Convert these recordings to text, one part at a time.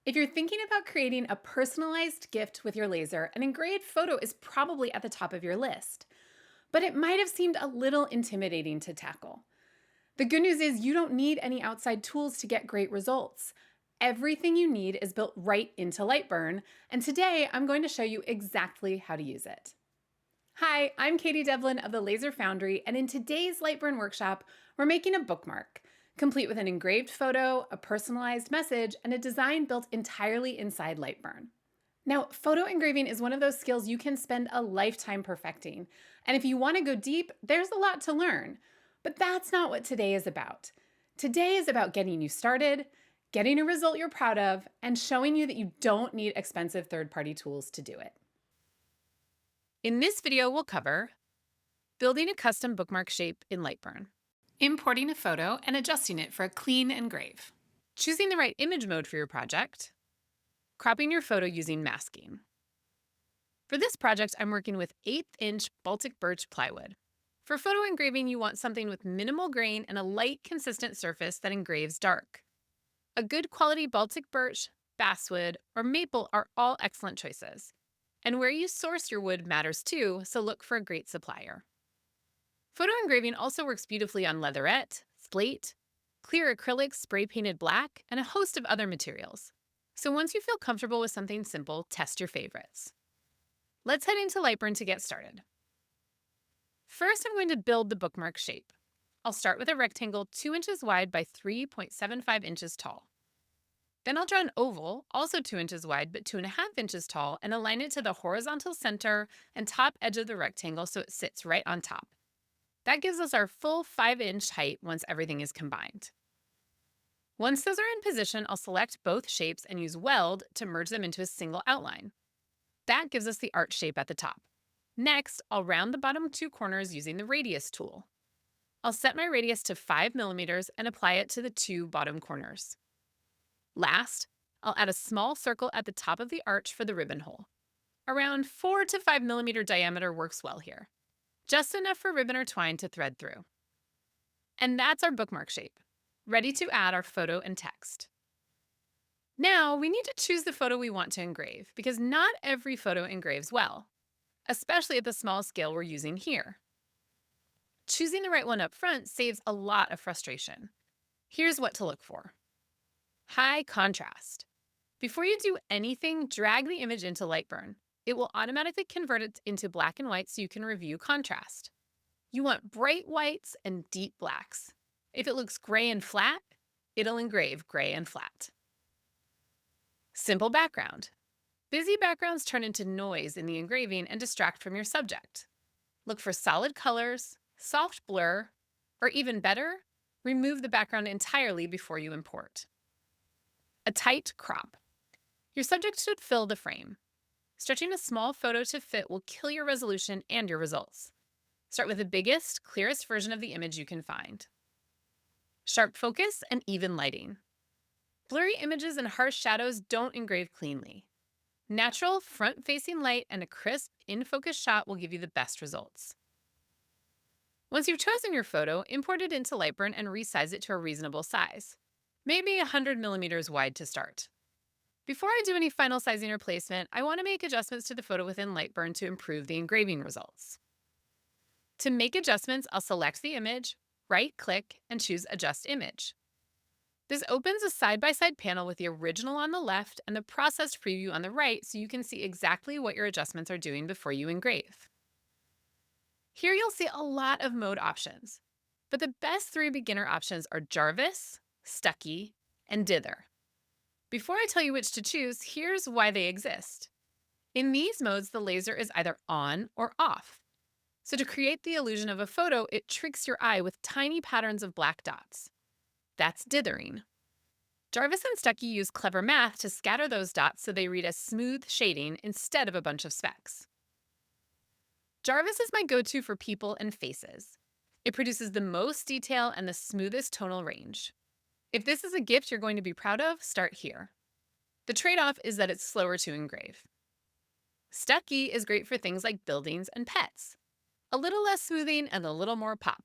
If you're thinking about creating a personalized gift with your laser, an engraved photo is probably at the top of your list. But it might have seemed a little intimidating to tackle. The good news is you don't need any outside tools to get great results. Everything you need is built right into LightBurn, and today I'm going to show you exactly how to use it. Hi, I'm Katie Devlin of the Laser Foundry, and in today's LightBurn workshop, we're making a bookmark, complete with an engraved photo, a personalized message, and a design built entirely inside LightBurn. Now, photo engraving is one of those skills you can spend a lifetime perfecting, and if you want to go deep, there's a lot to learn. But that's not what today is about. Today is about getting you started, getting a result you're proud of, and showing you that you don't need expensive third-party tools to do it. In this video, we'll cover building a custom bookmark shape in LightBurn, importing a photo and adjusting it for a clean engrave, choosing the right image mode for your project, cropping your photo using masking. For this project, I'm working with 1/8" Baltic birch plywood. For photo engraving, you want something with minimal grain and a light, consistent surface that engraves dark. A good quality Baltic birch, basswood, or maple are all excellent choices. And where you source your wood matters too, so look for a great supplier. Photo engraving also works beautifully on leatherette, slate, clear acrylics spray painted black, and a host of other materials. So once you feel comfortable with something simple, test your favorites. Let's head into LightBurn to get started. First, I'm going to build the bookmark shape. I'll start with a rectangle 2 inches wide by 3.75 inches tall. Then I'll draw an oval, also 2 inches wide but 2.5 inches tall, and align it to the horizontal center and top edge of the rectangle so it sits right on top. That gives us our full 5-inch height once everything is combined. Once those are in position, I'll select both shapes and use weld to merge them into a single outline. That gives us the arch shape at the top. Next, I'll round the bottom 2 corners using the radius tool. I'll set my radius to 5 millimeters and apply it to the 2 bottom corners. Last, I'll add a small circle at the top of the arch for the ribbon hole. Around 4 to 5 millimeter diameter works well here. Just enough for ribbon or twine to thread through. And that's our bookmark shape, ready to add our photo and text. Now, we need to choose the photo we want to engrave, because not every photo engraves well, especially at the small scale we're using here. Choosing the right one up front saves a lot of frustration. Here's what to look for. High contrast. Before you do anything, drag the image into LightBurn. It will automatically convert it into black and white so you can review contrast. You want bright whites and deep blacks. If it looks gray and flat, it'll engrave gray and flat. Simple background. Busy backgrounds turn into noise in the engraving and distract from your subject. Look for solid colors, soft blur, or even better, remove the background entirely before you import. A tight crop. Your subject should fill the frame. Stretching a small photo to fit will kill your resolution and your results. Start with the biggest, clearest version of the image you can find. Sharp focus and even lighting. Blurry images and harsh shadows don't engrave cleanly. Natural, front-facing light and a crisp, in-focus shot will give you the best results. Once you've chosen your photo, import it into LightBurn and resize it to a reasonable size. Maybe 100 millimeters wide to start. Before I do any final sizing or placement, I want to make adjustments to the photo within LightBurn to improve the engraving results. To make adjustments, I'll select the image, right-click, and choose Adjust Image. This opens a side-by-side panel with the original on the left and the processed preview on the right so you can see exactly what your adjustments are doing before you engrave. Here you'll see a lot of mode options, but the best 3 beginner options are Jarvis, Stucky, and Dither. Before I tell you which to choose, here's why they exist. In these modes, the laser is either on or off. So to create the illusion of a photo, it tricks your eye with tiny patterns of black dots. That's dithering. Jarvis and Stucky use clever math to scatter those dots so they read as smooth shading instead of a bunch of specks. Jarvis is my go-to for people and faces. It produces the most detail and the smoothest tonal range. If this is a gift you're going to be proud of, start here. The trade-off is that it's slower to engrave. Stucky is great for things like buildings and pets. A little less smoothing and a little more pop.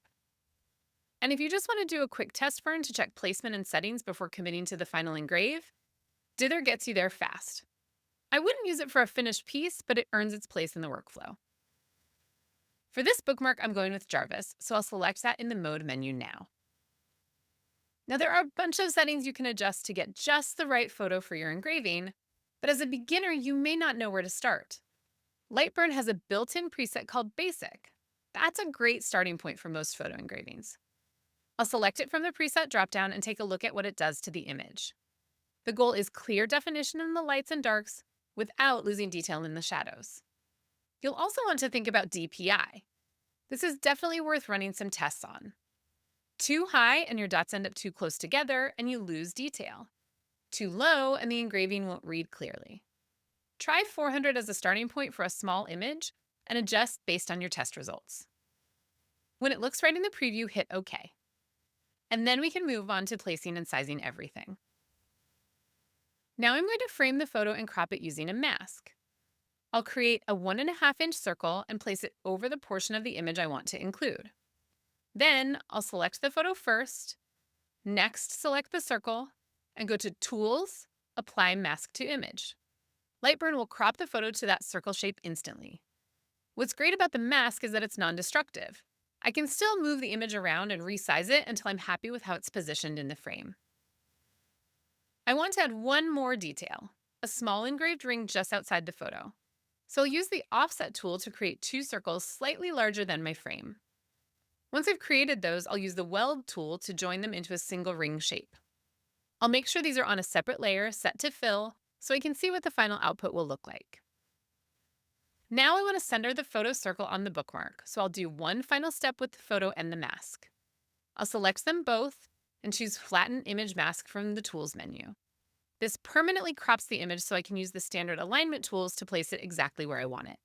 And if you just want to do a quick test burn to check placement and settings before committing to the final engrave, Dither gets you there fast. I wouldn't use it for a finished piece, but it earns its place in the workflow. For this bookmark, I'm going with Jarvis, so I'll select that in the Mode menu now. Now, there are a bunch of settings you can adjust to get just the right photo for your engraving, but as a beginner, you may not know where to start. LightBurn has a built-in preset called Basic. That's a great starting point for most photo engravings. I'll select it from the preset dropdown and take a look at what it does to the image. The goal is clear definition in the lights and darks without losing detail in the shadows. You'll also want to think about DPI. This is definitely worth running some tests on. Too high and your dots end up too close together and you lose detail. Too low and the engraving won't read clearly. Try 400 as a starting point for a small image and adjust based on your test results. When it looks right in the preview, hit OK. And then we can move on to placing and sizing everything. Now I'm going to frame the photo and crop it using a mask. I'll create a 1.5-inch circle and place it over the portion of the image I want to include. Then I'll select the photo first, next select the circle, and go to Tools, Apply Mask to Image. LightBurn will crop the photo to that circle shape instantly. What's great about the mask is that it's non-destructive. I can still move the image around and resize it until I'm happy with how it's positioned in the frame. I want to add one more detail, a small engraved ring just outside the photo. So I'll use the Offset tool to create 2 circles slightly larger than my frame. Once I've created those, I'll use the Weld tool to join them into a single ring shape. I'll make sure these are on a separate layer set to fill so I can see what the final output will look like. Now I want to center the photo circle on the bookmark, so I'll do one final step with the photo and the mask. I'll select them both and choose Flatten Image Mask from the Tools menu. This permanently crops the image so I can use the standard alignment tools to place it exactly where I want it.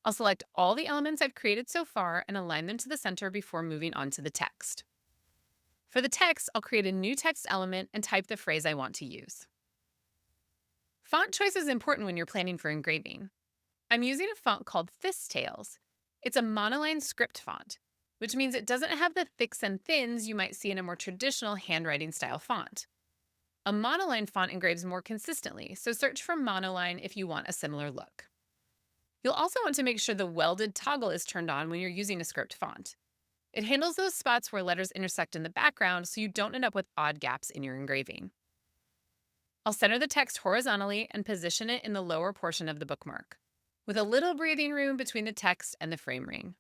I'll select all the elements I've created so far and align them to the center before moving on to the text. For the text, I'll create a new text element and type the phrase I want to use. Font choice is important when you're planning for engraving. I'm using a font called Thistails. It's a monoline script font, which means it doesn't have the thicks and thins you might see in a more traditional handwriting style font. A monoline font engraves more consistently, so search for monoline if you want a similar look. You'll also want to make sure the welded toggle is turned on when you're using a script font. It handles those spots where letters intersect in the background so you don't end up with odd gaps in your engraving. I'll center the text horizontally and position it in the lower portion of the bookmark, with a little breathing room between the text and the frame ring.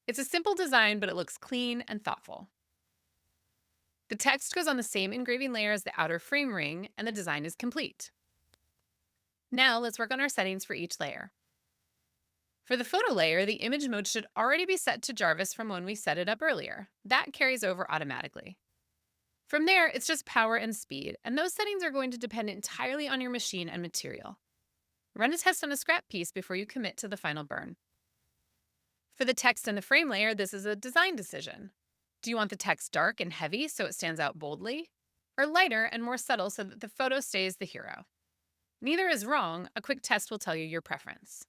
It's a simple design, but it looks clean and thoughtful. The text goes on the same engraving layer as the outer frame ring, and the design is complete. Now let's work on our settings for each layer. For the photo layer, the image mode should already be set to Jarvis from when we set it up earlier. That carries over automatically. From there, it's just power and speed, and those settings are going to depend entirely on your machine and material. Run a test on a scrap piece before you commit to the final burn. For the text and the frame layer, this is a design decision. Do you want the text dark and heavy so it stands out boldly, or lighter and more subtle so that the photo stays the hero? Neither is wrong. A quick test will tell you your preference.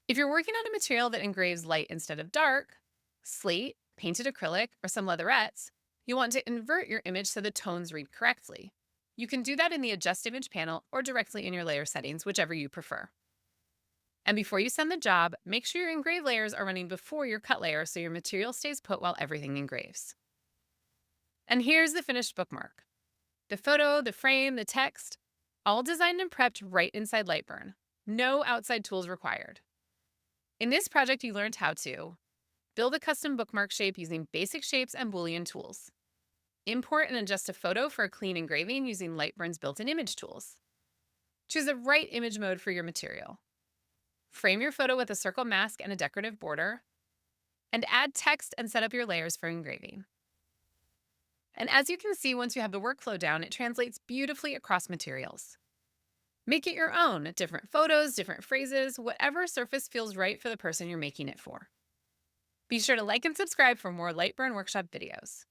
If you're working on a material that engraves light instead of dark, slate, painted acrylic, or some leatherettes, you'll want to invert your image so the tones read correctly. You can do that in the Adjust Image panel or directly in your layer settings, whichever you prefer. And before you send the job, make sure your engrave layers are running before your cut layer so your material stays put while everything engraves. And here's the finished bookmark. The photo, the frame, the text, all designed and prepped right inside LightBurn. No outside tools required. In this project, you learned how to build a custom bookmark shape using basic shapes and Boolean tools. Import and adjust a photo for a clean engraving using LightBurn's built-in image tools. Choose the right image mode for your material. Frame your photo with a circle mask and a decorative border. And add text and set up your layers for engraving. And as you can see, once you have the workflow down, it translates beautifully across materials. Make it your own, different photos, different phrases, whatever surface feels right for the person you're making it for. Be sure to like and subscribe for more LightBurn workshop videos.